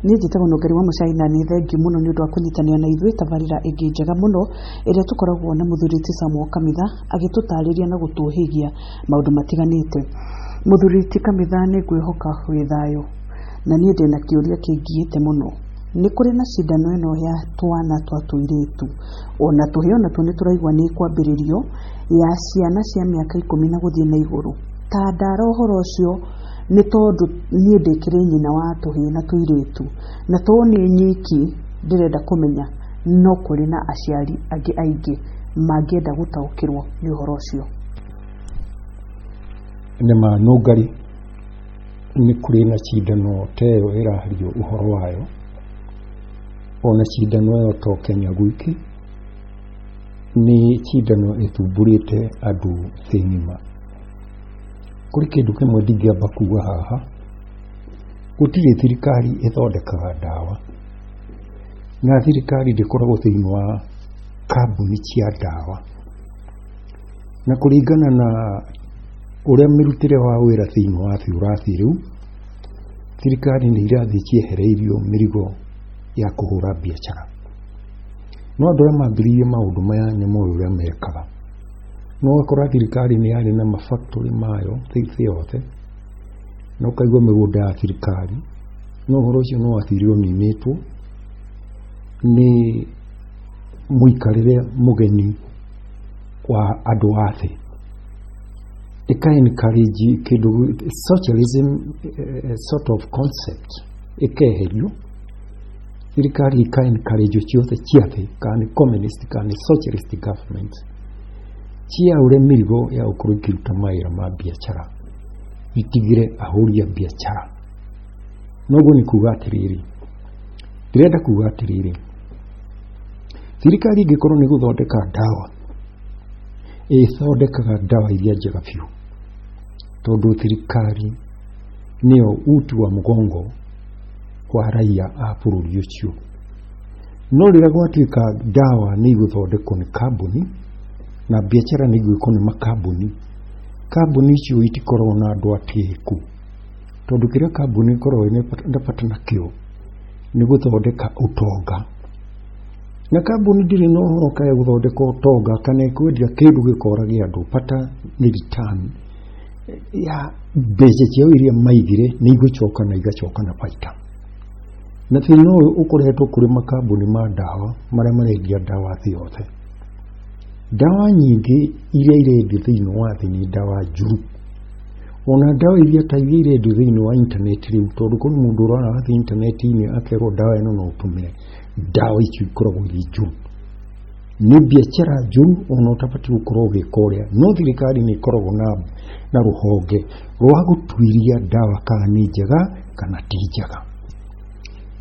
Niĩ njĩtagwo Nũngari wa Mũcai na nĩ thengiũ mũno nĩ ũndũ wa kũnyitanĩra na ithuĩ tabarĩra ĩngĩ njega mũno ĩrĩa tũkoragwo na mũthuri ti Samuel Kamitha agĩtũtarĩria na gũtũhĩgia maũndũ matiganĩte. Mũthuri ti Kamitha nĩ ngwĩhoka wĩ thayũ, na niĩ ndĩna kĩũria kĩngiĩte mũno. Nĩ kũrĩ na cindano ĩno ya twana twa tũirĩtu, ona tũhĩo natuo nĩ tũraigua nĩ kwambĩrĩrio ya ciana cia mĩaka 10 na gũthiĩ na igũrũ. Ta ndara ũhoro ũcio nĩ tondũ niĩ ndĩkĩrĩ nyina wa tũhĩĩ na tũirĩtu, na to nĩ nyiki ndĩrenda kũmenya no kũrĩ na aciari angĩ aingĩ mangĩenda gũtaũkĩrwo nĩ ũhoro ũcio. Nĩma Nũngari, nĩ kũrĩ na cindano ta ĩyo ĩrahario ũhoro wayo, ona cindano ĩyo to Kenya gwiki, nĩ cindano ĩthumbũrĩte andũ thĩ ng'ima. Kũrĩ kĩndũ kĩmwe ndingĩamba kuuga haha, gũtirĩ thirikari ĩthondekaga ndawa, na thirikari ndĩkoragwo thĩinĩ wa kambuni cia ndawa, na kũringana na ũrĩa mĩrutĩre wa wĩra thĩinĩ wa thĩ ũrathiĩ rĩu, thirikari nĩ irathiĩ ciehereirio mĩrigo ya kũhũra biacara. No andũ arĩa mambĩrĩirie maũndũ maya nĩ moĩ ũrĩa mekaga. No ũgakora thirikari nĩ yarĩ na mafactory mayo thĩ yothe, na ũkaigua mĩgũnda ya thirikari, no ũhoro ũcio no wathire ũninĩtwo nĩ mũikarĩre mũgeni wa andũ a thĩ. Ĩka-encourage kĩndũ socialism sort of concept ĩkeherio, thirikari ĩka-encourage ciothe cia thĩ, kana nĩ communist kana nĩ socialist government, ciaure mĩrigo ya gũkorwo ikĩruta mawĩra ma biacara, itigire ahũri a biacara. Noguo nĩ kuuga atĩrĩrĩ, ndĩrenda kuuga atĩrĩrĩ, thirikari ĩngĩkorwo nĩ gũthondeka ndawa, ĩthondekaga ndawa iria njega biũ, tondũ thirikari nĩyo uti wa mũgongo wa raia a bũrũri ũcio. No rĩrĩa gwatuĩka ndawa nĩ igũthondekwo nĩ kambuni, na biacara nĩ igwĩkwo nĩ makambuni, kambuni icio itikoragwo na andũ atĩĩku, tondũ kĩrĩa kambuni ikoragwo na bata nakĩo nĩ gũthondeka ũtonga, na kambuni ndĩrĩ na ũhoro kaĩ gũthondeka ũtonga kana kwendia kĩndũ gĩkora gĩa andũ, bata nĩ return ya mbeca ciao iria maigire nĩ igũcoka na igacoka na baita. Na thĩna ũyũ ũkoretwo kũrĩ makambuni ma ndawa marĩa marendia ndawa thĩ yothe. Ndawa nyingĩ iria irendio thĩinĩ wa thĩ nĩ ndawa njuru, ona ndawa iria ta iria irendio thĩinĩ wa intaneti rĩu, tondũ kũrĩ mũndũ ũrara thĩ intaneti-inĩ akerwo ndawa ĩno no ũtũmĩre, ndawa icio ikoragwo irĩ njuru, nĩ biacara njuru, ona ũtabatiĩ gũkorwo ũgĩka ũrĩa. No thirikari nĩ ikoragwo na rũhonge rwa gũtuĩria ndawa kana nĩ njega kana ti njega.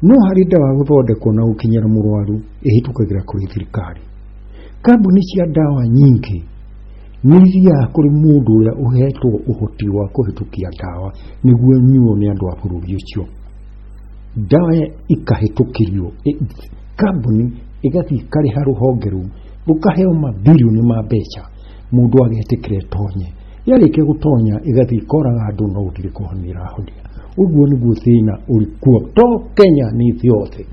No harĩ ndawa gũthondekwo na gũkinyĩra mũrwaru ĩhĩtũkagĩra kũrĩ thirikari. Kambuni cia ndawa nyingĩ nĩ ithiaga kũrĩ mũndũ ũrĩa ũhetwo ũhoti wa kũhĩtũkia ndawa nĩguo nyuo nĩ andũ a bũrũri ũcio. Ndawa ikahĩtũkĩrio, kambuni ĩgathiĩ ĩkarĩha rũhonge rũu, rũkaheo mabirioni ma mbeca, mũndũ agetĩkĩra ĩtonye. Yarĩkia gũtonya ĩgathiĩ ĩkoraga andũ no gũtirĩ kũhonia ĩrahonia. Ũguo nĩguo thĩna ũrĩ kuo, to Kenya nĩ thĩ yothe.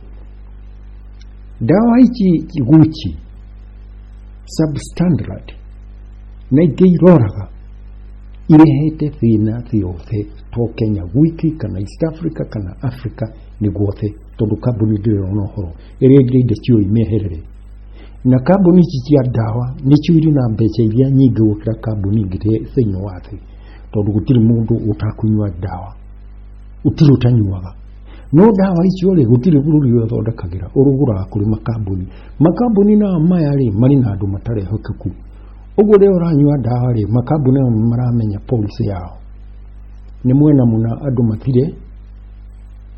Ndawa ici Gucci, substandard na ingĩ iroraga irehete thĩna thĩ yothe, to Kenya gwiki kana East Africa kana Africa nĩ guothe, tondũ kambuni ndĩrĩ na ũhoro ĩrĩa indo cio imeherere. Na kambuni ici cia ndawa nĩ cio irĩ na mbeca iria nyingĩ gũkĩra kambuni ingĩ thĩinĩ wa thĩ, tondũ gũtirĩ mũndũ ũtakũnyua ndawa, gũtirĩ ũtanyuaga. No ndawa icio rĩ, gũtirĩ bũrũri ũthondekagĩra, ũrũgũraga kũrĩ makambuni. Makambuni na maya rĩ, marĩ na andũ matarehokeku. Ũguo rĩrĩa ũranyua ndawa rĩ, makambuni maramenya policy yao nĩ mwena mũna andũ mathire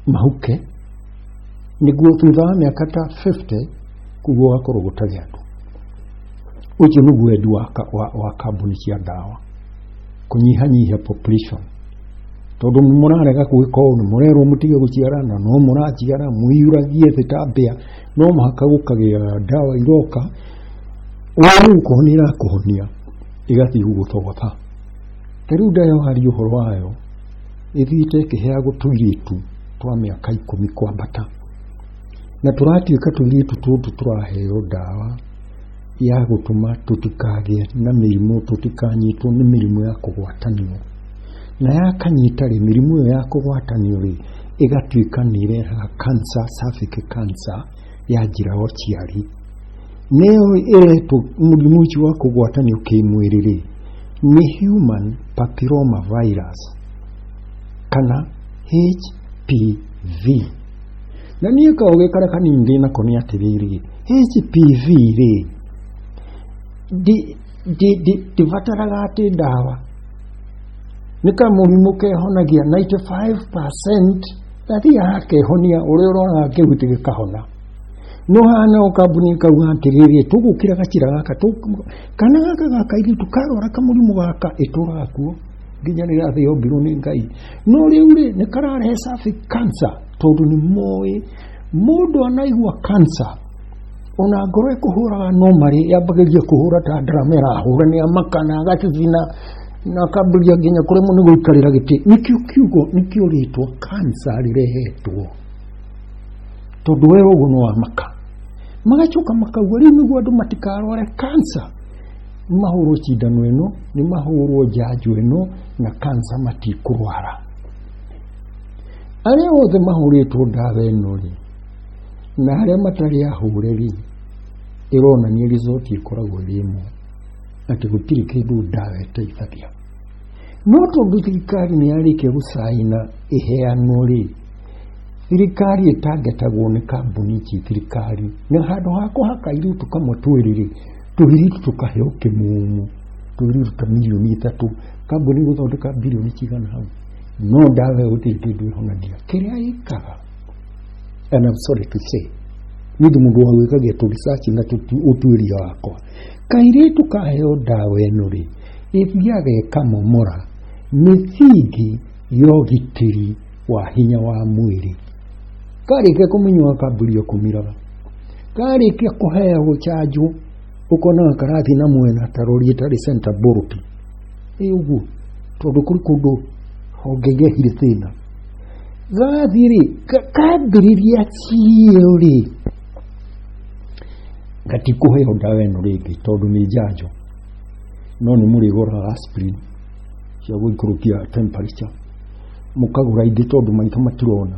mahuke, nĩguo thutha wa mĩaka ta 50 kuguo gakorwo gũtarĩ andũ. Ũcio nĩguo wendi wa kambuni cia ndawa, kũnyihanyihia population, tondũ mũrarega gwĩka ũũ, nĩ mũrerwo mũtige gũciarana, no mũraciara mũiyũragie thĩ ta mbĩa, no mũhaka gũkagĩa ndawa iroka ũũ kũhonia irakũhonia, igathiĩ gũthogotha. Ta rĩu ndawa harĩ ũhoro wayo ĩthiĩte ĩkĩheagwo tũirĩtu twa mĩaka 10 kwambata, na tũratuĩka tũirĩtu tũtũ tũraheo ndawa ya gũtũma tũtikagĩe na mĩrimũ, tũtikanyitwo nĩ mĩrimũ ya kũgwatanio, na yakanyita rĩ, mĩrimũ ĩyo ya kũgwatanio rĩ, ĩgatuĩka nĩ irehaga cancer, cervical cancer ya njĩra ya ũciari. Nĩyo ĩretwo mũrimũ ũcio wa kũgwatanio kĩmwĩrĩ rĩ, nĩ human papilloma virus kana HPV. Na niĩ kaũgĩ karĩa kanini ndĩnako nĩ atĩrĩrĩ, HPV rĩ, ndibataraga atĩ ndawa, nĩ kamũrimũ kehonagia 95% thathiaga kehonia ũrĩa ũrona kĩhuti gĩkahona. No hana o kambuni kauga atĩrĩrĩ, tũgũkĩra gacira gaka kana gaka gakairĩtu karwara kamũrimũ gaka ĩtũraga kuo nginya rĩrĩa thĩ yombirwo nĩ Ngai. No rĩu rĩ, nĩ kararehe cervical cancer, tondũ nĩ moĩ mũndũ anaigua cancer ona ngoro ĩkũhũraga normally yambagĩrĩria kũhũra ta ndramera ahũra nĩ amaka na agacina na akambĩrĩria nginya kũremwo nĩ gũikarĩra gĩtĩ. Nĩkĩo kiugo nĩkĩo rĩtwa cancer rĩrehetwo, tondũ we ũguo no amaka. Magacoka makauga rĩu nĩguo andũ matikarware cancer, nĩ mahũrwo cindano ĩno, nĩ mahũrwo njanjo ĩno, na cancer matikũrwara. Arĩa othe mahũrĩtwo ndawa ĩno rĩ, na arĩa matarĩ ahũre rĩ, ĩronania result ĩkoragwo ĩrĩ ĩmwe, atĩ gũtirĩ kĩndũ ndawa ĩteithagia. No tondũ thirikari nĩ yarĩkia gũcaina ĩheanwo rĩ, thirikari ĩtangetagwo nĩ kambuni ici thirikari, na handũ ha kũhaka airĩtu kamwe twĩrĩ rĩ, tũirĩtu tũkaheo kĩmumu, tũirĩtu ta milioni 3, kambuni gũthondeka bilioni cigana hau. No ndawa gũtirĩ kĩndũ ĩhonagia. Kĩrĩa ĩkaga, and I'm sorry to say, nĩ mũndũ wa gwĩkagia tũ research na ũtuĩria wakwa, kairĩtu kaheo ndawa ĩno rĩ, ĩthiaga ĩkamomora mĩthingi ya ũgitĩri wa hinya wa mwĩrĩ. Karĩkia kũmenywo akambĩrĩria kũmiraga, karĩkia kũheo chanjo ũkonaga karathi na mwena ta rori ĩtarĩ center bolt. Ũguo tondũ kũrĩ kũndũ honge igehire thĩna, gathi rĩ, kambĩrĩria ciĩyo rĩ, gatikũheo ndawa ĩno rĩngĩ tondũ nĩ njanjo, no nĩ mũrĩgũraga aspirin cia gũikũrũkia temperature, mũkagũra ingĩ tondũ maitho matirona,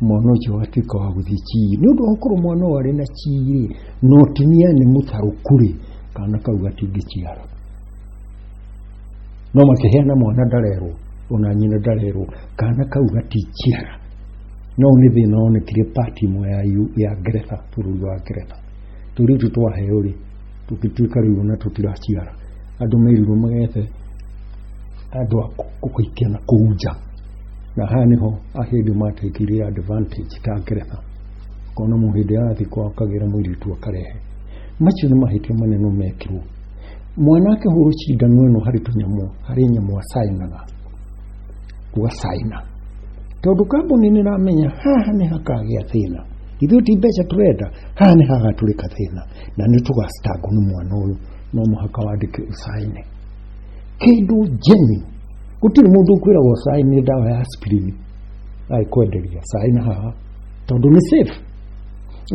mwana ũcio watuĩka wa gũthiĩ chii. Nĩ ũndũ wa gũkorwo mwana warĩ na chii rĩ, no tinia nĩ mũtarũku rĩ, kana kau gatingĩciara. No makĩheana mwana ndarerwo, ona nyina ndarerwo, kana kau gatichiara. No nĩ thĩna wonekire part imwe ya Ngeretha, bũrũri wa Ngeretha. Tũirĩtu twaheo rĩ, tũgĩtuĩka rĩu ona tũtiraciara. Andũ merirwo magethe andũ a kũhikia na kũhunja, na haha nĩho ahĩndĩ matekirie advantage ta Ngeretha, kona mũhĩndĩ arathiĩ kwao akagĩra mũirĩtu akarehe. Macio nĩ mahĩtia manene mekirwo. Mwana akĩhũrwo cindano ĩno harĩ tũnyamũ, harĩ nyamũ acainaga, gũgacaina, tondũ kambuni nĩ ramenya haha nĩ hakagĩa thĩna, ithuĩ ti mbeca tũrenda, haha nĩ hagatũrĩka thĩna, na nĩ tũgacitangwo nĩ mwana ũyũ, no mũhaka wandĩke ũcaine kĩndũ genuine. Gũtirĩ mũndũ ũkwĩragwo ũcaine ndawa ya aspirin aikwenderia, caina haha tondũ nĩ safe.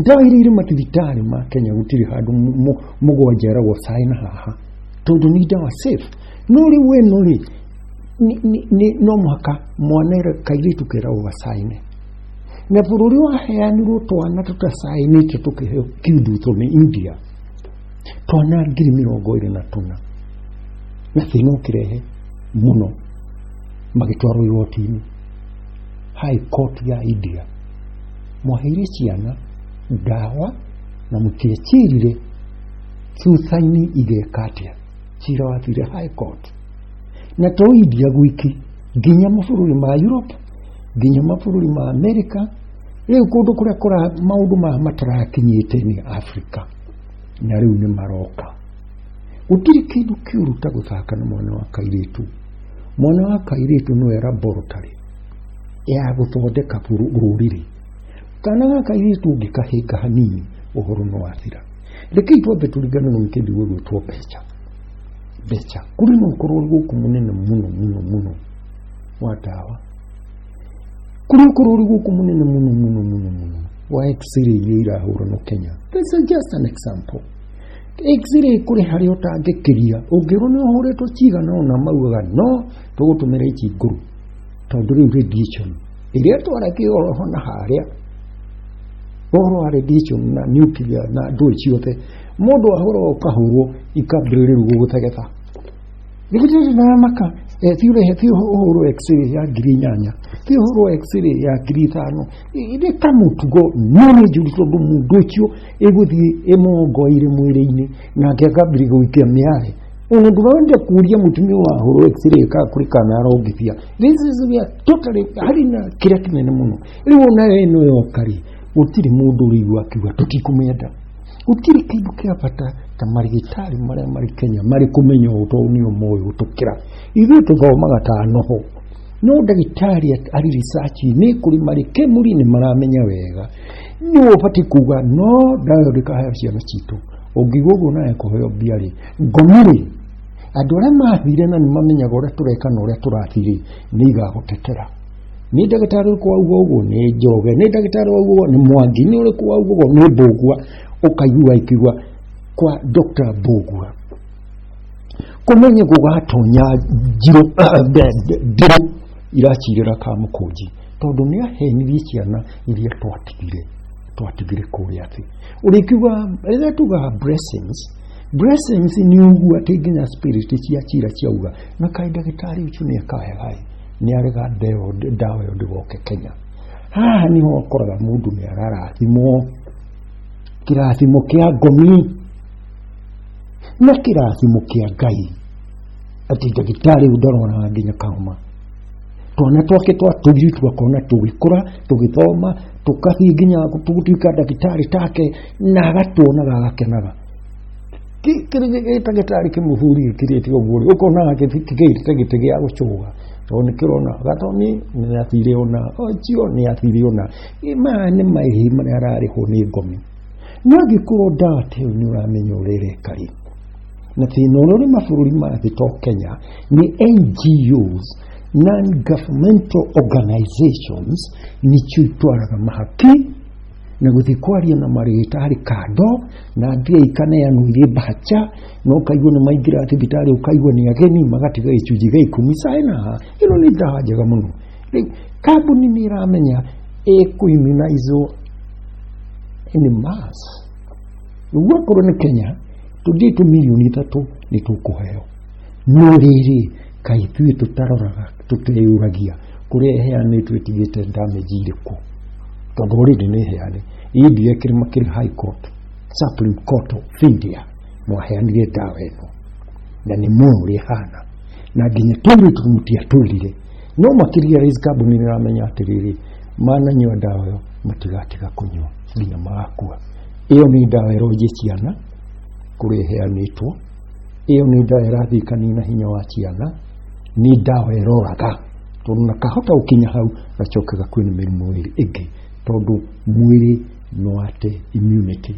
Ndawa iria irĩ mathibitarĩ ma Kenya gũtirĩ handũ mũgwanja eragwo caina haha, tondũ nĩ ndawa safe. No rĩu ĩno rĩ, no mũhaka mwana kairĩtu keragwo gacaine, na bũrũri waheanirwo twana tũtacainĩte tũkĩheo kiuthutho nĩ India, twana 24,000, na thĩna ũkĩrehe mũno, magĩtwarwo igoti-inĩ High Court ya India. Mwaheire ciana ndawa na mũtiecirire thutha-inĩ igeka atĩa, cira wathire High Court. Na to India gwiki, nginya mabũrũri ma Europe, nginya mabũrũri ma America, rĩu kũndũ kũrĩa maũndũ matarakinyĩte nĩ Africa, na rĩu nĩ maroka. Gũtirĩ kĩndũ kĩũru ta gũthaka na mwana wa kairĩtu. Mwana wa kairĩtu nĩwe laboratory ya gũthondeka rũrĩrĩ. Kana ga kairĩtu ũngĩkahĩnga hanini, ũhoro nĩ wathira. Reke ithuothe tũringane na wikendi gwĩtwo mbeca. Kũrĩ na ũkorwo gũkũ mũnene mũno wa ndawa. kuri kururi guku munene muno wa x-ray ira huro no Kenya. This is just an example. X-ray kuri hari otangekiria ungiro no horeto kiga na mauga no tugutumira iki nguru tondu riu radiation iria twarake oro na haria oro radiation na nuclear na ndui ciothe mundu ahoro ukahurwo ikambiriru gugutegeta nigutire na maka thiure hethi horo x-ray ya girinyanya thi horo x-ray ya giritano ide kamutugo none jurito mundu cio eguthi emongoire mwiri-ini na ngakambiri guikia miare ono ndurande kuria mutumia wa horo x-ray ka kuri kana arongithia this is we totally harina kira kinene muno riwo na eno yokari utiri mundu rigwa kiwa tutikumenda utiri kindu kia bata ta marigitari maria mari Kenya mari kumenya utonio moyo utukira ithu tuthomaga ta noho no ndagitari ari research ni kuri mari kemuri ni maramenya wega no pati kuga no dayo dikahaya ciana citu ungigugo naye kuheo biari ngomiri andu aria mathire na nimamenyaga uria tureka na uria turathire ni igagutetera ni ndagitari kwa ugo ni njoge ni ndagitari wa ugo ni mwangi ni uri kwa ugo ni mbugua ukayua ikigwa kwa Dr. Mbugua kumenye gugatonya jiro diro irachirira ka mukunji tondu ni ahenirie ciana iria twatigire kuria ati urikigwa ila tuga blessings ni ugua tiginya spirit ciachira ciauga na kai ndagitari ucu ni akahegai ni arega dawa yo ndigoke Kenya ni ho koraga mundu ni ararathimo kirathimo kia ngomi na kirathimo kia Ngai ati ndagitari udorona nginya kauma twana twake twaturi twakona tugikura tugithoma tukathi nginya tugutuika ndagitari take na agatona gagakenaga ndagitari kimuhuri kirete oburi ukona githikigite gia gucuga toni kirona gatoni ni athire ona ocio ni athire ona imane maihi mane arari ho ni ngomi nagi kuroda te ni uramenya urere kari na tinoro mafururi ma to Kenya ni NGOs non-governmental organizations ni chitwaraga mahaki na guthikwaria na marigitari kando na ndia ikane ya nuire bacha no kaigwa na maigira thibitari ukaigwa ni ageni magatiga ichuji ga 10 saina ino ni dahajaga muno kabuni ni ramenya ekuimmunizo in mass uwakoro ni Kenya tuditu milioni 3 ni tukuheo no riri kaithui tutaroraga tuteyuragia kurehe ni twetigite damage iriko tondu riri ni heane ibi makiri high court supreme court of India mwaheanire dawa eno na ni muri hana na nginya tumutia tulire no makiria rais kabuni ni ramenya atiriri mana nywa dawa yo matigatiga kunywa nginya magakua iyo ni dawa eroje ciana kureheanitwo iyo ni dawa erathikani na hinya wa ciana ni dawa eroraga tondu kahota ukinya hau gacokaga kwina mirimu ingi tondu mwiri no ate immunity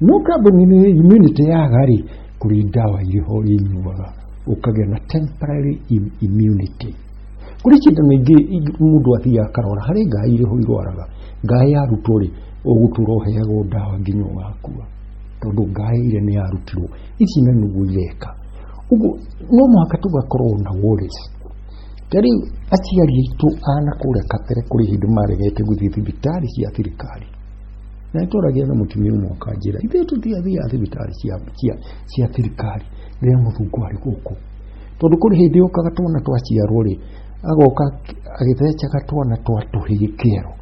no kaboni ni immunity ya gari kuri dawa iriho inyuaga ukagĩa na temporary immunity kuri kindu mingi mundu athia karora hari ngai iriho irwaraga ngai yarutwo ri uguturoheagwo dawa nginya wakua tondu ngai ire ni yarutirwo ici na nugu ireka ugu no mwaka tugakorwo na worries tari aciari itu ana kure kapere kuri hindu maregete guthi thibitari cia thirikari na toragia na mutumia umwe kanjira ithe tuthiathia thibitari cia thirikari ria muthungu ari guku tondu kuri hindi okaga twana twaciarwo ri agoka agithecha gatwana twatuhigi kero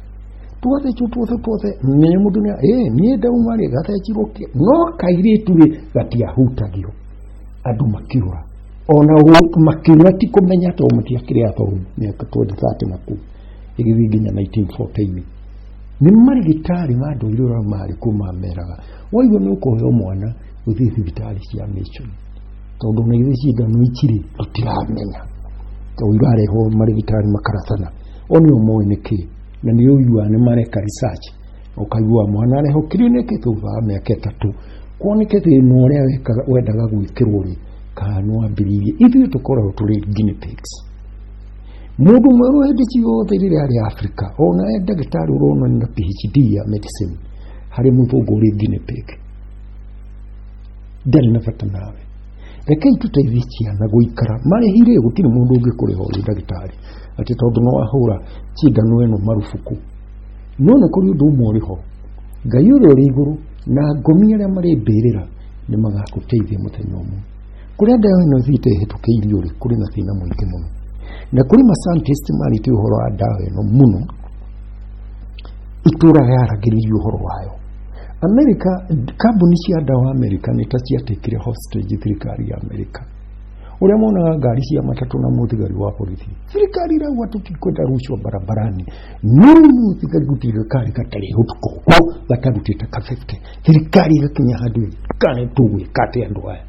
tuothe ni mudunia ni ndaumari gathechirwo no kairitu ri gatiahutagio andu makiura ona makira ti kumenya to mutiakire ato ni akatwenda 30 naku igithi nginya 1914 ni marigitari madu irura mari kuma meraga waigo ni ukoheo mwana uthi thibitari cia mission tondu na ithi ciga no ikiri tutiramenya to irare ho marigitari makaratana oni omoe niki na ni uyua ni mareka research ukaigua mwana areho clinic tuva miaka 3 kuoneke thino uria wendaga gwikirwo ri kanu ambiririe ithu tukoragwo turi guinea pigs mundu mweru hindi ciothe riri ari Africa ona ndagitari urono na PhD ya medicine hari muthungu uri Winnipeg ndari na bata nawe rekei tuteithie ciana guikara marihire gutiri mundu ungi kuriho uri ndagitari ati tondu no ahura cindano eno marufuku none kuri undu umwe uriho Ngai uria uri iguru na ngomi aria mari mbirira ni magaguteithia muthenya umwe kuria ndawa ino thite hitukiirio ri kuri na thina muingi muno na kuri ma scientist marite uhoro wa ndawa ino muno itura yaragiririo uhoro wayo America kambuni cia ndawa America ni ta ciatekire hostage thirikari ya America uria mona ngari cia matatu na muthigari wa polisi thirikari rauga tutikwenda rushwa barabarani no muthigari gutirikari katari hutuko gatarutite ka 50 thirikari gakinya handu kane tuwe kate andu aya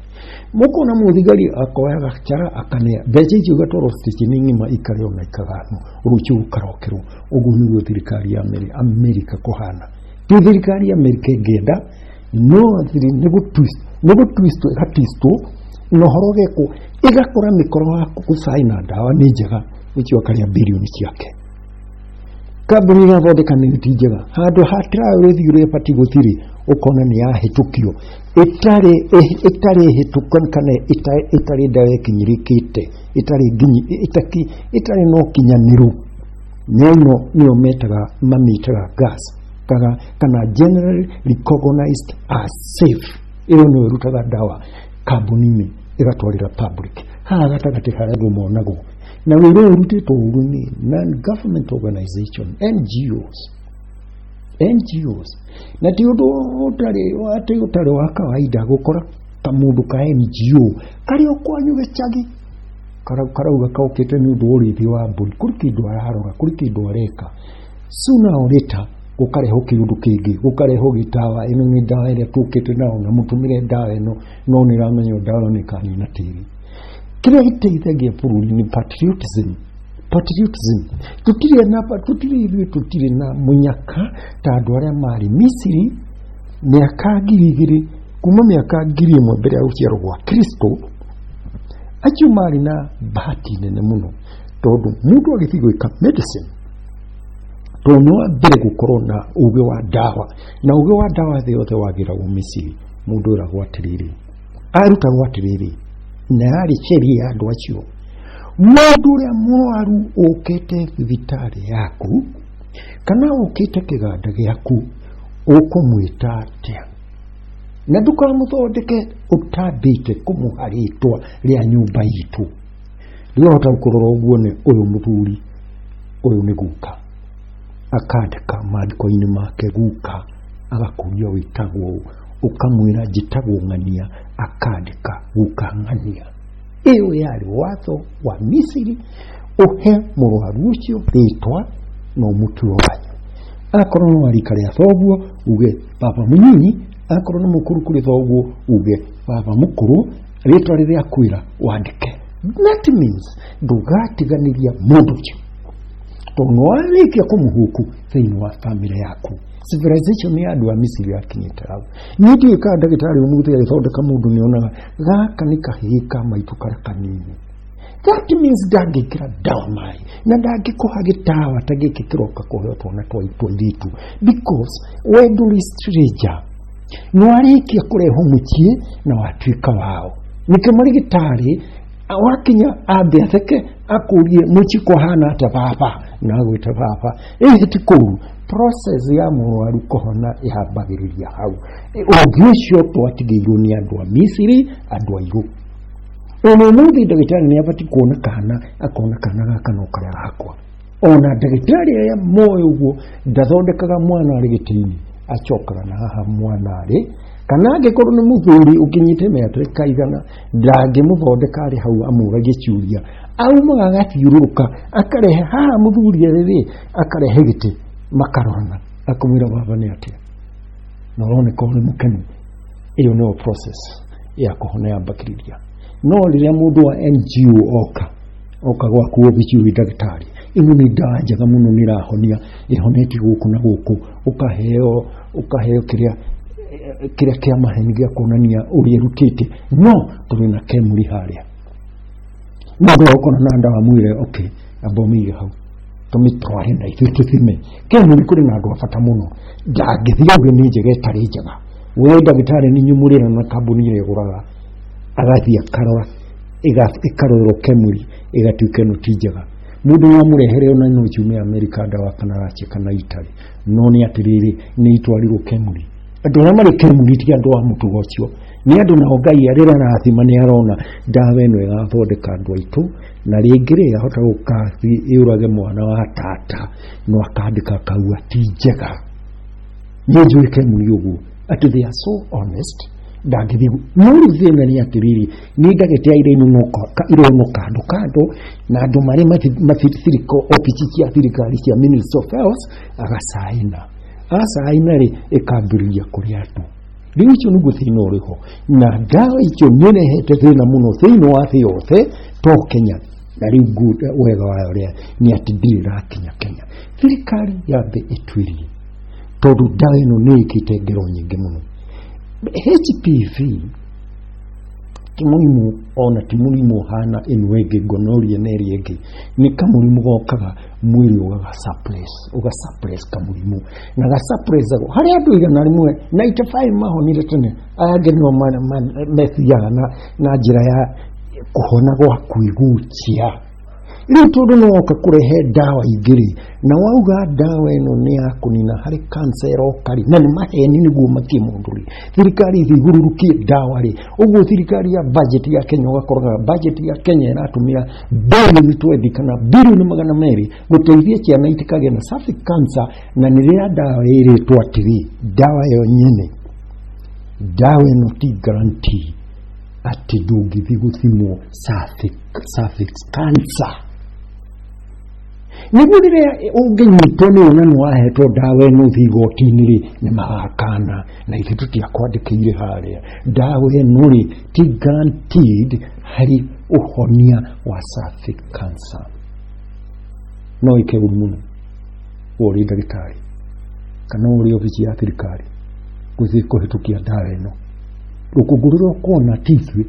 muko na muthigari akoya gachara akane beje cio gatoro station ngima ikare ona ikagano ruchu karokero uguhiwo thirikari ya America kohana tu thirikari ya America ngenda no thiri nego twist hatisto no horogeko igakora mikoro yaku kusaina ndawa ni njega icio akaria bilioni ciake kambuni ya thondeka ni njega handu hatira urithire pati gutiri ukona ni yahitukio itari hitukan kana itari ndawe kinyirikite itari no kinyaniru niyo metaga mamitaga gas kana generally recognized as safe ilo no rutaga dawa kambuni igatwarira public gatagati haria gumonago na wira urutitwo uruni non-government organization NGOs na ti undu utari wa kawaida gukora ta mundu ka NGO kari okwanyu gechagi karauga kaukite ni undu urithi wa mburi kuri kindu ararora kuri kindu areka sooner or later gukareho kiundu kingi gukareho gitawa ino ni dawa iria tukite nao na mutumire dawa ino no ni ramenyo dawa ni kanina tiri kile iteithagia bururi ni patriotism tutire na munyaka ta andu aria mari Misiri miaka 2000 kuma miaka 1000 mbere ya ruciaro rwa Kristo acio mari na bahati nene muno tondu mundu agithii gwika medicine tono mbere gukorwo na uge wa dawa na uge wa dawa the yothe wagira u Misiri mundu ra gwatiriri aruta gwatiriri na ari sheria ya andu acio mundu ria mwaru ukete thibitari yaku kana ukete kiganda giaku ukumwita atia na ndukamuthondeke utambite kumuharitwa ria nyumba itu riota ukurora uguo ni uyu muthuri uyu ni guka akandika maandiko-ini make guka agakuria witagwo ukamwira njitagwo ng'ania akandika guka ng'ania iyo yari watho wa Misiri uhe murwaru ucio ritwa no mutu wanyu akorwo no arika ria thoguo uge baba munyinyi akorwo no mukuru kuri thoguo uge baba mukuru ritwa riria kwira wandike that means ndugatiganiria mundu ucio tono alikia kumuhuku thiini wa family yaku civilization ya andu a Misiri akinyite hau nindi ka ndagitari umuthi agithondeka mundu ni onaga gaka ni kahika maitu kara kanini that means ndangikira dawa mai na ndangikuha gitawa tagikikirooka kuheo twana twaitũ because wenduri stranger no alikia kureho mukie na watuika wao nikimurigitari wakinya ambe atheke akurie muchiko hana ata baba na gwita baba tikuru process ya mwaru kohona ihabagiriria hau ogisho twatigiirwo ni andu a Misiri andu airu ono muthi ndagitari ni abati kuona kana akona kana gaka no kare hakwa ona ndagitari ya moyo uguo ndathondekaga mwana ari gitini acokaga na haha mwana ari kana angikorwo ni muthuri ukinyite miaka igana ndangimuthondeka ari hau amuragie ciuria aumaga gathiururuka akarehe haha muthuri riri akarehe giti makarona akumwira baba ni atia norone ko ni mukeni iyo no process ya kuhona ya bakteria no riria mundu wa NGO oka gwaku obici ndagitari ino ni dawa njega muno nirahonia ihoneti guku na guku ukaheo kiria kia maheni gia kuonania uria rutite no turi na kemuri haria no ukona na ndawa mwire okay abomi hau tumitware na ithime Kemuri kuri na andũ abata mũno ndangĩthia ũgeni njega ĩtarĩ njega we ndagĩtarĩ nĩ nyumũrĩra na kambuni ĩrĩa ĩgũraga agathia karora ikarorwo Kemuri igatuĩka no ti njega mundu no murehere ona no jume America ndawa kana rache kana Italy no ni atiriri ni itwarirwo Kemuri andu arĩa marĩ Kemuri ti andu a mutugo ũcio ni andu na Ngai arĩra na athima ni arona ndawa ĩno ĩgathondeka andu aitũ na rĩngĩ rĩ ahota gũkathi yũrage mwana wa tata no akandĩka kauga ti njega ni njũĩ Kemuri ũguo ati they are so honest ndangĩthiĩ mũru thĩna nĩ atiriri ni ndagĩteire ino kando na andũ marĩ mathirikari ofici cia thirikari cia Ministry of Health agasaina rĩ ĩkambĩrĩria kũrĩ andũ rĩu icio nĩguo thĩna ũrĩho na ndawa icio nĩrehete thĩna mũno thĩinĩ wa thĩ yothe to Kenya na rĩu wega wayo rĩa nĩ atĩ ndirĩ rakinya Kenya thirikari yambe ĩtuĩrie tondũ ndawa ĩno nĩ ĩkĩte ngero nyingĩ mũno HPV timulimu ona timulimu hana enwege gonorrhea neri ege ni kamulimu gokaga mwili uga suppress kamulimu na ga suppress ago hari andu igana rimwe 95 maho ni tene age no methiaga na njira ya kuhona gwa kuigucia rĩu tondũ no oka kũrehe ndawa igĩrĩ na wauga ndawa ĩno nĩ ya kũnina harĩ cancer okari na nĩ maheni nĩguo makĩmũndũri thirikari ĩthigururukie ndawa rĩ ũguo thirikari ya budget ya Kenya ũgakoraga budget ya Kenya ĩratũmĩra bilioni 20 kana bilioni 200 gũteithia ciana itikagĩa na cervical cancer na nĩ rĩrĩa ndawa ĩrĩtwo atĩrĩ ndawa ĩyo nyene ndawa ĩno ti guarantee ati ndũngĩthiĩ gũthimwo cervical cancer nĩguo rĩrĩa ũngĩnyitwo nĩ ona nĩ wahetwo ndawa ĩno ũthiĩ igoti-inĩ rĩ nĩ magakana na ithuĩ tũtiakwandĩkĩire harĩa ndawa ĩno rĩ ti guaranteed harĩ ũhonia wa cervical cancer no ĩke ũru mũno ũrĩ ndagĩtarĩ kana ũrĩ ofici ya thirikari gũthiĩ kũhĩtũkia ndawa ĩno rũkũngũrĩrwo kuona tithwe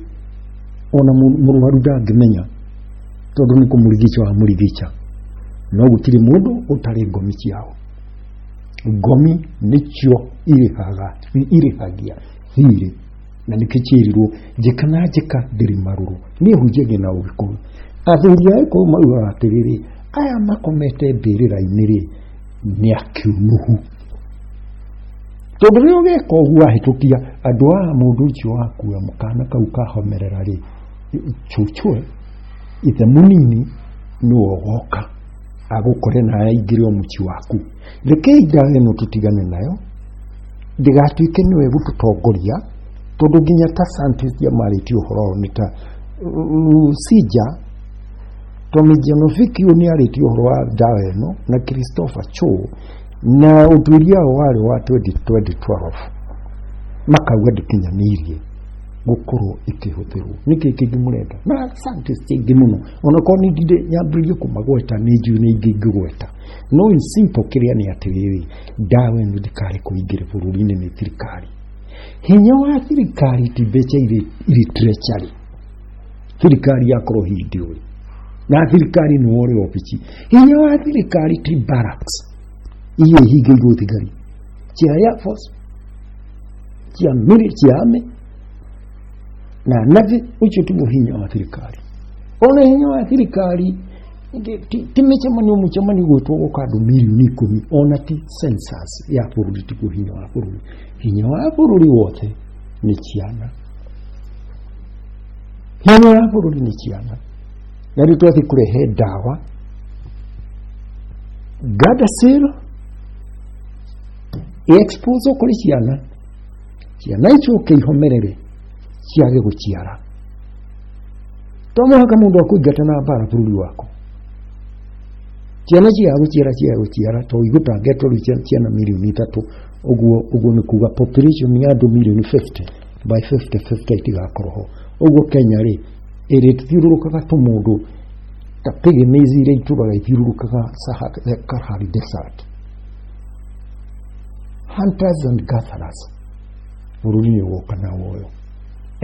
ona mũrwaru ndangĩmenya tondũ nĩ kũmũrigica wa mũrigica no gũtirĩ mũndũ ũtarĩ ngomi ciao ngomi nĩcio irĩhagia thirĩ na nĩkĩciĩrirwo njĩka na njĩka ndĩrĩ marũrũ niĩ hunjagia na ũgĩkũyũ athuri a Gĩkũyũ maugaga atĩrĩrĩ aya makomete mbĩrĩra-inĩ rĩ nĩ akĩunuhu tondũ rĩu geka ũguo ahĩtũkia andũ a mũndũ ũcio wakua mũkana kau kahomerera rĩ chuchwe ithe mũnini nĩwe woka agũkore na aingĩre mũci waku rekei ndawa ĩno tũtigane nayo ndĩgatuĩke nĩwe gũtũtongoria tondũ nginya ta scientist ya marĩtie ũhoro nĩ ta Sija Tommy Janovic nĩ arĩtie ũhoro wa ndawa ĩno na Christopher Cho na uturia wale wa 2012 makauga ndikinyanĩirie gũkorwo ikĩhũthĩrwo nĩkĩ kĩngĩ mũrenda na scientist ingĩ mũno ona ko nĩ ndinde nyambĩrĩrie kũmagweta nĩ njui nĩ ingĩ ngĩgweta no in simple kĩrĩa nĩ atĩrĩrĩ ndawa ĩno ndĩkarĩ kũingĩra bũrũri-inĩ nĩ thirikari hinya wa thirikari ti mbeca irĩ treasury thirikari yakorwo hĩndĩ ũyũ na thirikari nĩ wore ofici hinya wa thirikari ti barracks iyo higĩirwo thigari cia Air Force cia military na navi ucio tu hinya wa thirikari ona hinya wa thirikari timĩcemanio mũcemanio gwĩtwo gũka andũ milioni 10 ona ti census ya bũrũri ti hinya wa bũrũri hinya wa bũrũri wothe nĩ ciana hinya wa bũrũri nĩ ciana na rĩu twathiĩ kũrehe ndawa Gardasil expose kuri ciana icoke ihomerere ciage gũciara tomuhaka mũndũ akũingata na bara bũrũri wako ciana ciage gũciara to igũtangetwo ciana milioni 3 ũguo nĩ kuga population ya andũ milioni 50 by 50 itigakorwo ũguo Kenya rĩ ĩrĩthiũrũrũkaga tũmũndũ ta pygmies iria itũraga ithiũrũrũkaga Sahara Desert hunters and gatherers bũrũri-inĩ woka na woyo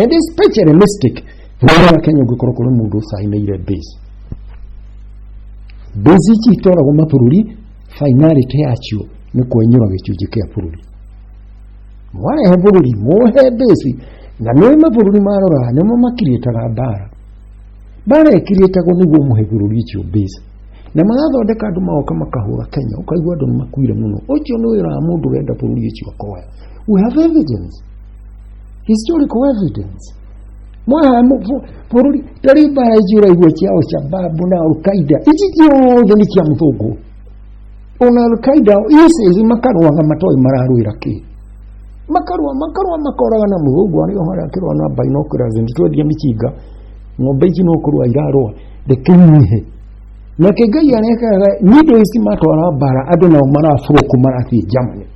and especially mystic bũrũri wa Kenya ũngĩkorwo kũrĩ mũndũ ũcainĩire base base itora go mapururi finality yacio ni kwenyura gicunje kia bururi mwae he bururi mohe base na no mapururi marora nimo makiritaga bara ekiritago niguo muhe bururi icio base na magathondeka andu maoka makahura Kenya ukaigua andu makuire muno ucio ni wira mundu wenda bururi icio akoya. We have evidence, historical evidence. Mwaha bururi tariba ijira igwe ciao Shababu na Al-Qaeda icio ni kia muthugu ona Al-Qaeda isi makarwa matoi mararuira ki makarwa makoraga na muthugu ari ohara kirwa na binoculars nditwedia michinga ng'ombe ici no kurwa irarwa rekenyihe na kigai areka nido isi matwara bara andu na marafuro kumarathi Germany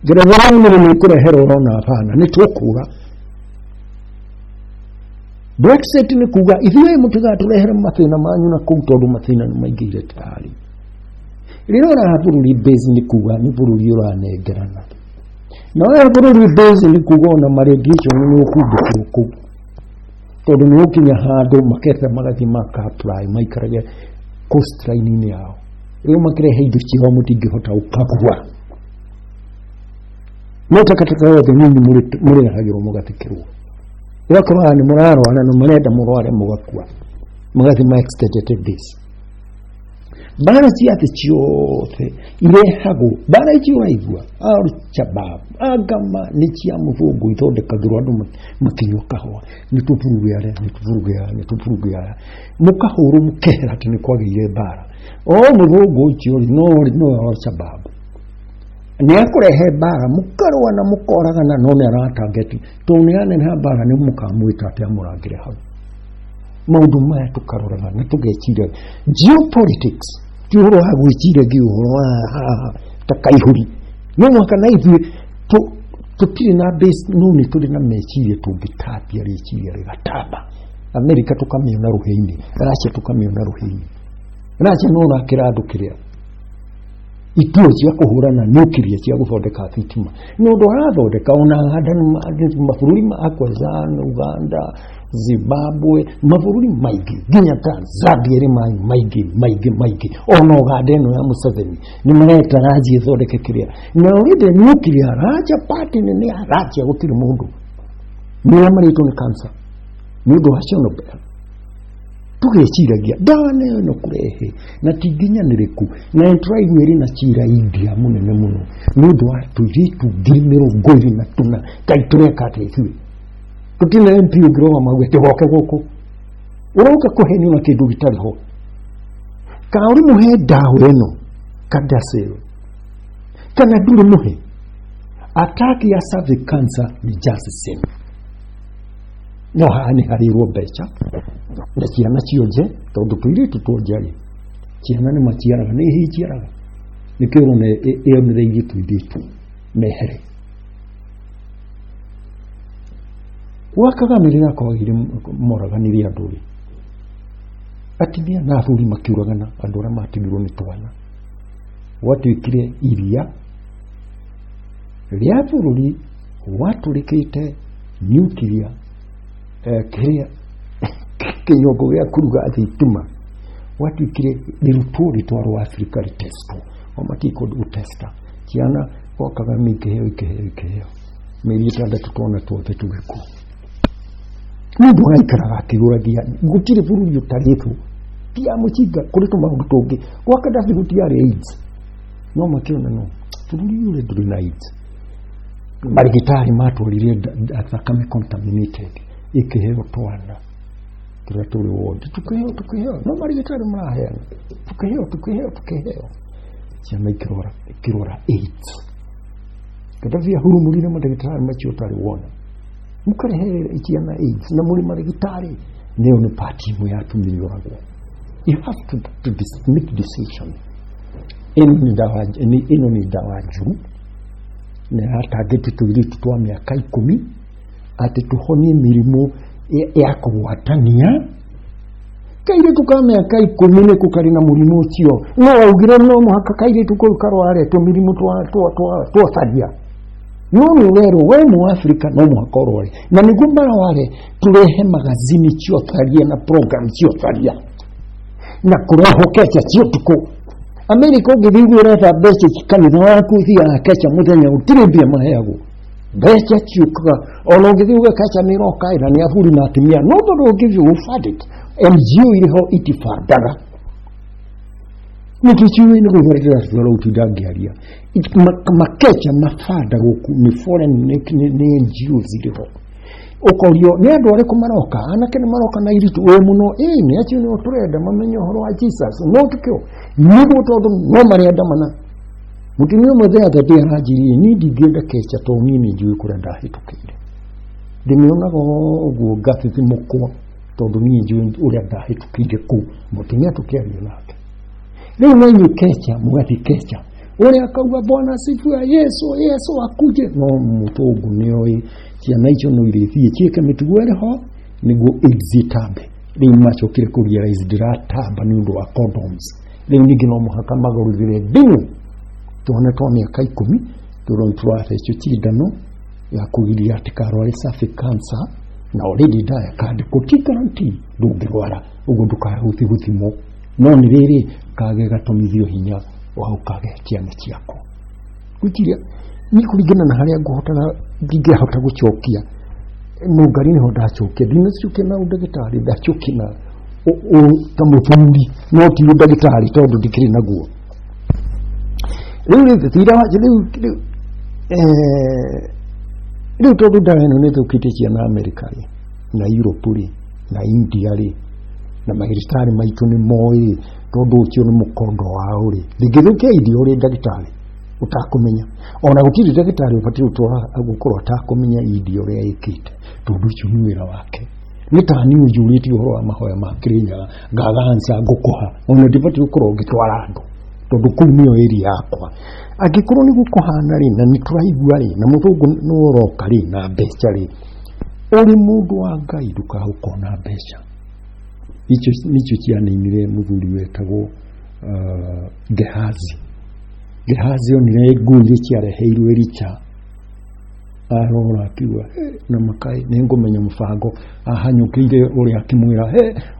gerezani ni kurehera urona hapana ni tukura Brexit ni kuga ithuĩ mũtigatũrehere mathĩna manyu na kũu tondũ mathĩna nĩ maingĩire tayari. Rĩrora bũrũri base ni kuga ni bũrũri ũranengerana. Na wewe bũrũri base ni kuga ona marigation ni ũkũndĩkĩrwo kũu. Tondũ nĩ ũkinya handũ makete magathi maka-apply maikarage coastline-inĩ yao. Rĩu makĩrehe indo ciao mũtingĩhota gũkagũa. No takataka yothe nyinyi mũrĩrehagĩrwo mũgathikĩrwo. Wakora ni murarwana no murenda murware mugakua mugathi ma extended base bara ciate ciothe irehago bara icio Al-Shabaab agama ni cia muthungu ithondekagirwo andu makinyo kahwa ni tuvurugia mukahuru mukehera tini kwagire bara muthungu ucio no Al-Shabaab ni akurehe bara mukarwa na mukoragana no ne aratageti tuniane na bara ni mukamwita ati amurangire hau maundu maya tukarorana na tugecira geopolitics tiuro hagwicira giuro takaihuri no mwaka na ithu tupire na base nuni tuli na meciria tungitapia riciria rigataba America tukamiona ruheini Russia tukamiona ruheini Russia no rakira andu kiria ituo cia kuhurana nuclear cia guthondeka thitima no ndo arathondeka ona mabũrũri ma Akwazan, Uganda, Zimbabwe mabũrũri maingĩ nginya Tanzania ri maingĩ ona Uganda no ya Museveni ni mareta raji thondeke kiria na uride nuclear raja party ni araja gutiri mundu ni amarito ni cancer ni ndo hacio Nobel tugeciragia dane no kurehe na tinginyaniriku na twaiguire na cira India munene muno nundu wa turitu gimero govi na tuna kaitureka tethi tutina MP ugroma magwete boke goko uroka kuheni na kindu gitari ho kauri muhe dawe no kadasero kana dure muhe attack ya cervical cancer ni just same no hani harirwo becha na ciana cionje tondu tuiritu tuonjari ciana ni maciaraga ni hijiaraga nikiro ne eyonereirie tuiritu mehere wakaganirira kwagire moraganiri anduri atimia na athuri makiuragana andu aria matigirwo ni twana watuikire iria ria bũrũri waturikite nuclear kiria kinyongo gya kuruga thitima watuikire niruturi twarwo Africa testo omatiko utesta ciana wakaga mikeheo meri itandatu twana twothe tugiku mundu aikaraga akiguragia gutire bũrũri utaritu tia mucinga kuri tumaundu tungi wakadathi gutiare AIDS no makiona no bũrũri ule nduri na AIDS marigitari matwarire thakame contaminated ikiheo twana kira tuli wote tukiheo no marigitari maraheana tukiheo ciana ikirora AIDS kadavia hurumurire marigitari macio tari wona mukarehe ciana AIDS na muri marigitari neo ni party mu yatumirioragwo you have to make decision ino ni dawa juu na hata getu twa miaka 10 ati tuhonie mirimu ya kugwatania kaire tukameka 10 ne kukari na murimu ucio no augire no muhaka kaire tukukarware to mirimu twa fadia no ni we mu Africa no muhakorore na nigumbara wale turehe magazini cio tharia na program cio tharia na kureho kecha ciotuko America ngithigura ta mbeca cikanitha waku thia kecha muthenya utirimbia maheago mbeca ciukaga ona ngithiuga kecha ni roka ira ni afuri na atimia no ndo give you fund it NGO iriho itifandaga nikichiwe ni kuhorera zero utudangiaria makecha mafada goku ni foreign ni NGO ziriho ukorio ni andu ari kumaroka anake ni maroka na iritu we muno ni achi ni oturenda mamenyo horo wa Jesus no tukio nigo todo no mari adamana mutimio muthe atati arajiri ni digenda kecha to mimi njui kurenda hitukire ndimiona go gathithi mukwa todo ni njui uria ndahitukire ku mutimia tukiaria nake leo mwenye kecha mwati kecha uria akauga Bwana sifiwe Yesu akuje no mutogu nioi ciana icio no irithie cieke mituguere ho niguo exitambe riu macokire kurealize ndiratamba ni undu wa condoms riu ningi no muhaka magurugire ndingu tuone miaka 10 turotware icio cindano ya kugiria tikarware cervical cancer na already ndaya kandi guti ndungirwara uguo ndukahuthi guthimo no ni riri kage gatomithio hinya wa ukage ciana ciako gukiria ni kuringana na haria nguhotana ndingehota gucokia no ngari niho ndacokia ndinacokia na ndagitari ndacokia na tamuthuri no ti ndagitari tondu ndikiri naguo riu thira wa riu tondu ndawe no nithukite ciana America na Europe na India na magistari maitu ni moi tondu ucio ni mukondo wao ndingithukia idio ndagitari utakumenya ona gukiri ndagitari ubati utwara agukorwo atakumenya idio ria ikite tondu ucio ni wira wake nitani ujuriti uhoro wa mahoya makirinya gagansa gukoha ona ndibati ukorwo ngitwara andu tondu kuu niyo area yakwa agikorwo ni gukohana na nituraigua na muthungu no roka na mbeca uri mundu wa Ngai ndukahukona mbeca icho nicho cianinire muthuri wetagwo Gehazi onire nguri ciareheirwe Elicha arora akiwa na makai ningomenya mufango ahanyukire uri akimwira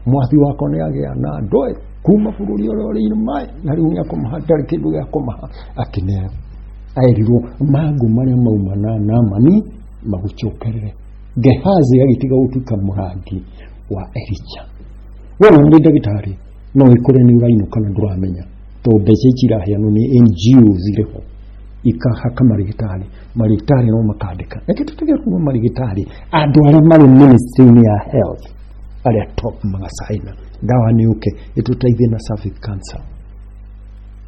mwathi wako ni agia na ndoe kuma bururi uri mai na riu nyakomahatari kindu gya komaha akinera airirwo magu maria maumana na mani magucokerere Gehazi agitiga utuka murangi wa Elicha wala ndi ndagitari no ikore ni uraino kana nduramenya to mbeca ikiraheanwo ni NGO ziriho ikahaka marigitari no makandika nakitutige kuma marigitari andu aria mari ministry ya health aria top magasaina dawa ni uke ituteithie na cervical cancer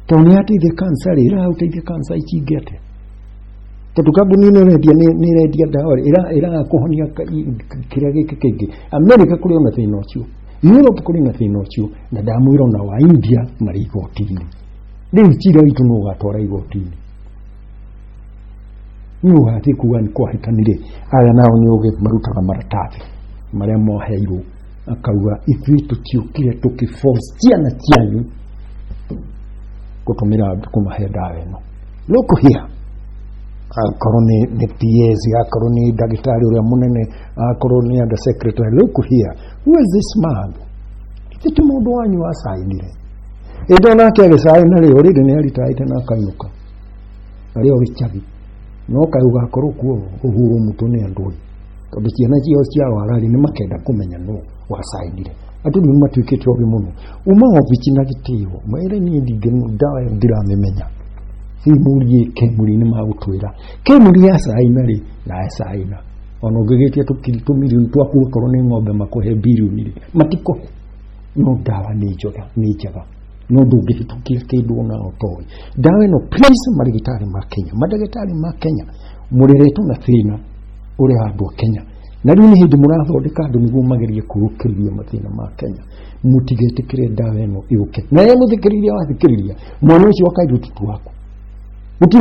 to ni ateithie cancer ira uteithie cancer ikingete tondu kambuni ni redia dawa ira kuhonia kiria giki kingi America kuri ona thina ucio Europe kuri na thina ucio na ndamwira na wa India mari igotini riu cira itu no gatwara igotini no hati kuwa ni kwahitanire aya nao ni uge marutaga maratathi maria moheirwo akauga ithui tutiukire tukiforce ciana cianyu gutumira kumahe dawa ino loko hia akorwo ni PS akorwo ni ndagitari uria munene akorwo ni under secretary loko hia who is this man iti mundu wanyu asainire ndo nake agisaina ri uri ni aritaite na kainuka ari ogichabi no kaiuga akorwo kuo uhuru mutune andoi tondu ciana cio ciarwarari ni makenda kumenya no wasainire atudu matwikite obi muno uma obichi na gitiwo maire ni ndigenu dawa ndiramemenya simurie kemuri ni magutwira kemuri ya saina ri na saina ono gegetia tukiritumiri twaku korwo ni ng'ombe makohe bilioni matiko no dawa ni njoga no ndungihitukia kindu ona otoi dawa no please marigitari ma Kenya madagitari ma Kenya muriretu na thina uri andu Kenya na riu ni hindi murathondeka andu niguo magerie kurukiria mathina ma Kenya mutigetikire dawa ino iuke na ye muthikiriria wathikiriria mwana ucio akairu tutu waku muti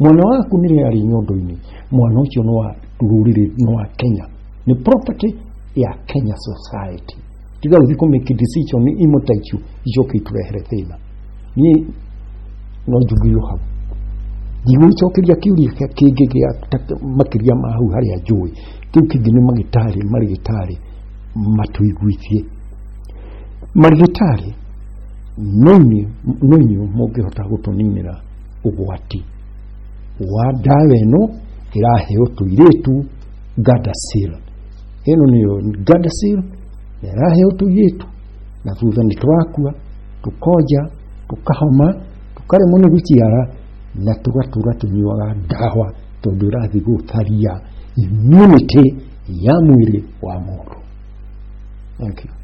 mwana waku ni ari nyondo-ini mwana ucio no wa ruriri no wa Kenya ni property ya Kenya society tiga uthiko make decision ni imotaichu ijoke turehere thina ni no njugiro hau diwe chokiria kiuria kingi gya makiria mahu haria njui kiu kingi ni marigitari matuiguithie marigitari noinyu mũngĩhota gũtũninĩra ũgwati wa ndawa ĩno ĩraheo tũirĩtu Gardasil. Ĩno nĩyo Gardasil ĩraheo tũirĩtu, na thutha nĩ twakua tũkonja tũkahoma tũkaremwo nĩ gũciara na tũgatura tũnyuaga ndawa tondũ ĩrathiĩ gũtharia immunity ya mwĩrĩ wa mũndũ. Thank you.